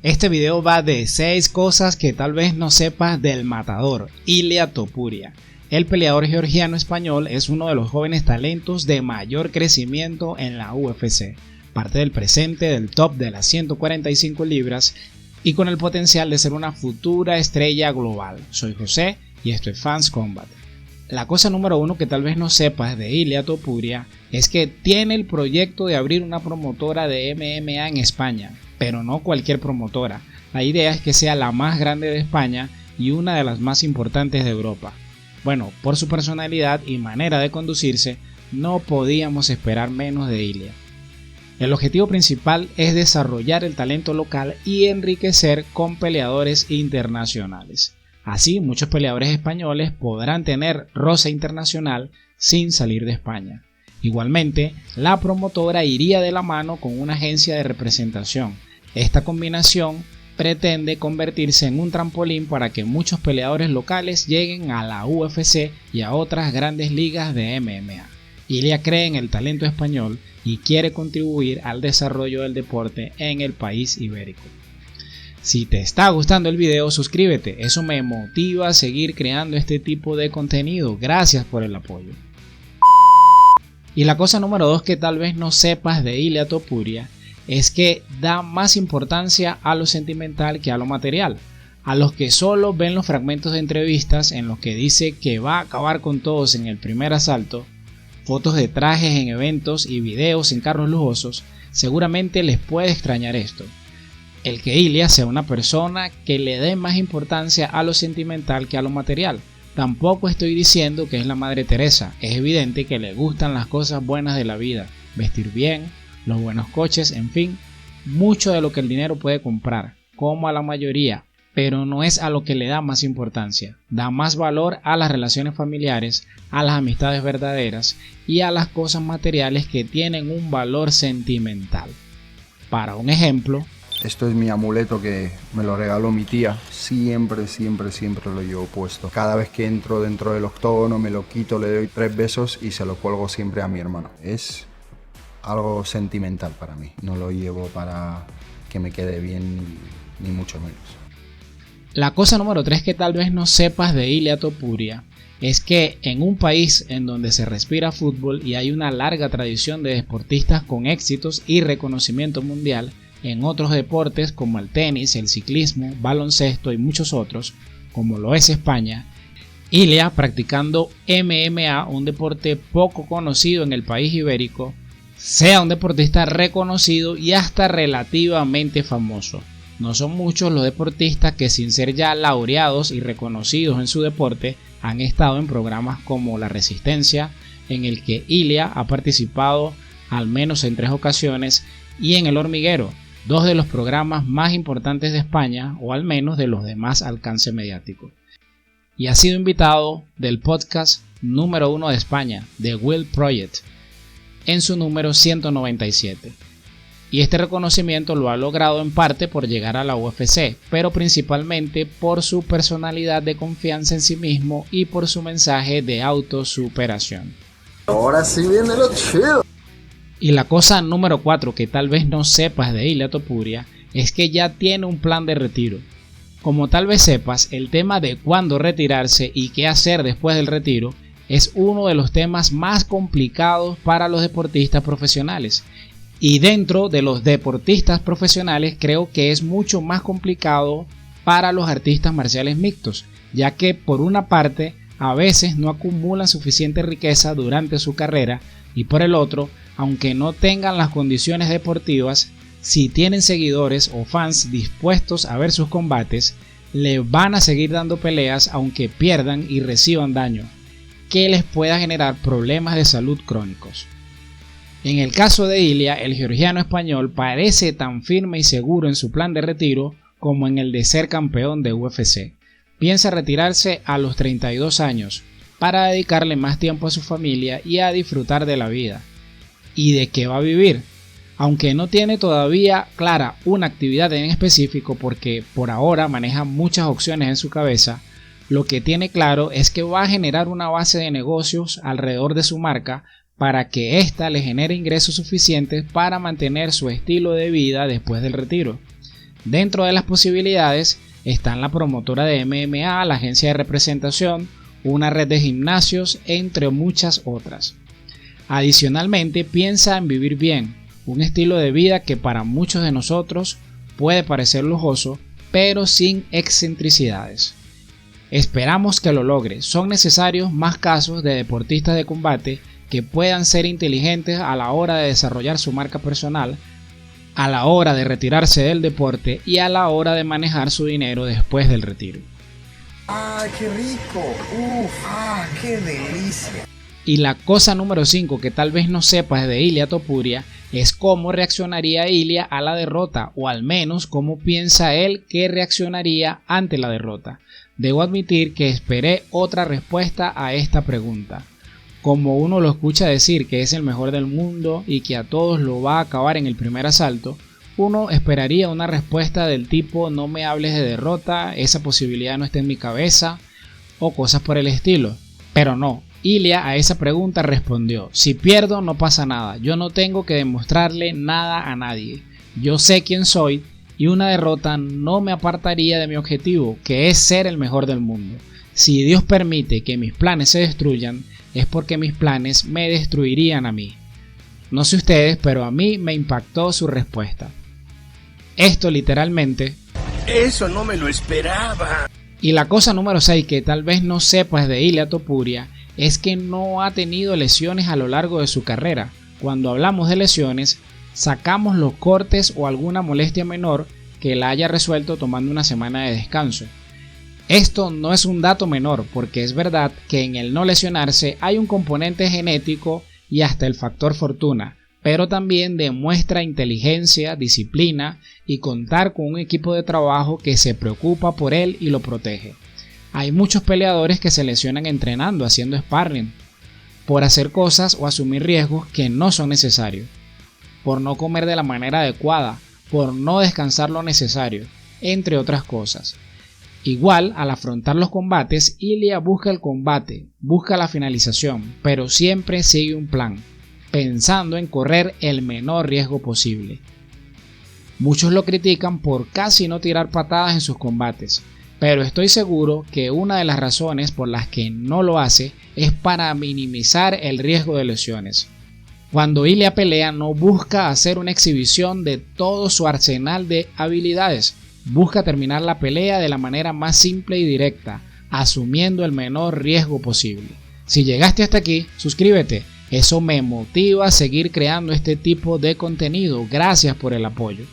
Este video va de 6 cosas que tal vez no sepas del matador, Ilia Topuria. El peleador georgiano español es uno de los jóvenes talentos de mayor crecimiento en la UFC, parte del presente del top de las 145 libras y con el potencial de ser una futura estrella global. Soy José y esto es Fans Combat. La cosa número 1 que tal vez no sepas de Ilia Topuria es que tiene el proyecto de abrir una promotora de MMA en España, pero no cualquier promotora. La idea es que sea la más grande de España y una de las más importantes de Europa. Bueno, por su personalidad y manera de conducirse, no podíamos esperar menos de Ilia. El objetivo principal es desarrollar el talento local y enriquecer con peleadores internacionales. Así, muchos peleadores españoles podrán tener roce internacional sin salir de España. Igualmente, la promotora iría de la mano con una agencia de representación. Esta combinación pretende convertirse en un trampolín para que muchos peleadores locales lleguen a la UFC y a otras grandes ligas de MMA. Ilia cree en el talento español y quiere contribuir al desarrollo del deporte en el país ibérico. Si te está gustando el video, suscríbete, eso me motiva a seguir creando este tipo de contenido. Gracias por el apoyo. Y la cosa número 2 que tal vez no sepas de Ilia Topuria es que da más importancia a lo sentimental que a lo material. A los que solo ven los fragmentos de entrevistas en los que dice que va a acabar con todos en el primer asalto, fotos de trajes en eventos y videos en carros lujosos, seguramente les puede extrañar esto. El que Ilia sea una persona que le dé más importancia a lo sentimental que a lo material. Tampoco estoy diciendo que es la Madre Teresa, es evidente que le gustan las cosas buenas de la vida, vestir bien, los buenos coches, en fin, mucho de lo que el dinero puede comprar, como a la mayoría, pero no es a lo que le da más importancia. Da más valor a las relaciones familiares, a las amistades verdaderas y a las cosas materiales que tienen un valor sentimental. Para un ejemplo, esto es mi amuleto que me lo regaló mi tía. Siempre lo llevo puesto. Cada vez que entro dentro del octógono me lo quito, le doy 3 besos y se lo cuelgo siempre a mi hermano. Es algo sentimental para mí. No lo llevo para que me quede bien ni mucho menos. La cosa número 3 que tal vez no sepas de Ilia Topuria es que en un país en donde se respira fútbol y hay una larga tradición de deportistas con éxitos y reconocimiento mundial, en otros deportes como el tenis, el ciclismo, baloncesto y muchos otros, como lo es España, Ilia practicando MMA, un deporte poco conocido en el país ibérico, sea un deportista reconocido y hasta relativamente famoso. No son muchos los deportistas que sin ser ya laureados y reconocidos en su deporte han estado en programas como La Resistencia, en el que Ilia ha participado al menos en 3 ocasiones, y en El Hormiguero, 2 de los programas más importantes de España, o al menos de los de más alcance mediático. Y ha sido invitado del podcast número 1 de España, The Will Project, en su número 197. Y este reconocimiento lo ha logrado en parte por llegar a la UFC, pero principalmente por su personalidad de confianza en sí mismo y por su mensaje de autosuperación. Ahora sí viene lo chido. Y la cosa número 4 que tal vez no sepas de Ilia Topuria es que ya tiene un plan de retiro. Como tal vez sepas, el tema de cuándo retirarse y qué hacer después del retiro es uno de los temas más complicados para los deportistas profesionales. Y dentro de los deportistas profesionales creo que es mucho más complicado para los artistas marciales mixtos, ya que por una parte a veces no acumulan suficiente riqueza durante su carrera y por el otro, aunque no tengan las condiciones deportivas, si tienen seguidores o fans dispuestos a ver sus combates, le van a seguir dando peleas aunque pierdan y reciban daño, que les pueda generar problemas de salud crónicos. En el caso de Ilia, el georgiano español parece tan firme y seguro en su plan de retiro como en el de ser campeón de UFC. Piensa retirarse a los 32 años para dedicarle más tiempo a su familia y a disfrutar de la vida. ¿Y de qué va a vivir? Aunque no tiene todavía clara una actividad en específico porque por ahora maneja muchas opciones en su cabeza, lo que tiene claro es que va a generar una base de negocios alrededor de su marca para que ésta le genere ingresos suficientes para mantener su estilo de vida después del retiro. Dentro de las posibilidades están la promotora de MMA, la agencia de representación, una red de gimnasios, entre muchas otras. Adicionalmente, piensa en vivir bien, un estilo de vida que para muchos de nosotros puede parecer lujoso, pero sin excentricidades. Esperamos que lo logre. Son necesarios más casos de deportistas de combate que puedan ser inteligentes a la hora de desarrollar su marca personal, a la hora de retirarse del deporte y a la hora de manejar su dinero después del retiro. ¡Ah, qué rico! ¡Uf! ¡Ah, qué delicia! Y la cosa número 5 que tal vez no sepas de Ilia Topuria es cómo reaccionaría Ilia a la derrota, o al menos cómo piensa él que reaccionaría ante la derrota. Debo admitir que esperé otra respuesta a esta pregunta. Como uno lo escucha decir que es el mejor del mundo y que a todos lo va a acabar en el primer asalto, uno esperaría una respuesta del tipo no me hables de derrota, esa posibilidad no está en mi cabeza, o cosas por el estilo. Pero no, Ilia a esa pregunta respondió: si pierdo no pasa nada, yo no tengo que demostrarle nada a nadie, yo sé quién soy y una derrota no me apartaría de mi objetivo, que es ser el mejor del mundo. Si Dios permite que mis planes se destruyan, es porque mis planes me destruirían a mí. No sé ustedes, pero a mí me impactó su respuesta. Esto literalmente... Eso no me lo esperaba. Y la cosa número 6 que tal vez no sepas de Ilia Topuria es que no ha tenido lesiones a lo largo de su carrera. Cuando hablamos de lesiones, sacamos los cortes o alguna molestia menor que la haya resuelto tomando una semana de descanso. Esto no es un dato menor, porque es verdad que en el no lesionarse hay un componente genético y hasta el factor fortuna, pero también demuestra inteligencia, disciplina y contar con un equipo de trabajo que se preocupa por él y lo protege. Hay muchos peleadores que se lesionan entrenando, haciendo sparring, por hacer cosas o asumir riesgos que no son necesarios, por no comer de la manera adecuada, por no descansar lo necesario, entre otras cosas. Igual, al afrontar los combates, Ilia busca el combate, busca la finalización, pero siempre sigue un plan, pensando en correr el menor riesgo posible. Muchos lo critican por casi no tirar patadas en sus combates, pero estoy seguro que una de las razones por las que no lo hace es para minimizar el riesgo de lesiones. Cuando Ilia pelea no busca hacer una exhibición de todo su arsenal de habilidades, busca terminar la pelea de la manera más simple y directa, asumiendo el menor riesgo posible. Si llegaste hasta aquí, suscríbete, eso me motiva a seguir creando este tipo de contenido. Gracias por el apoyo.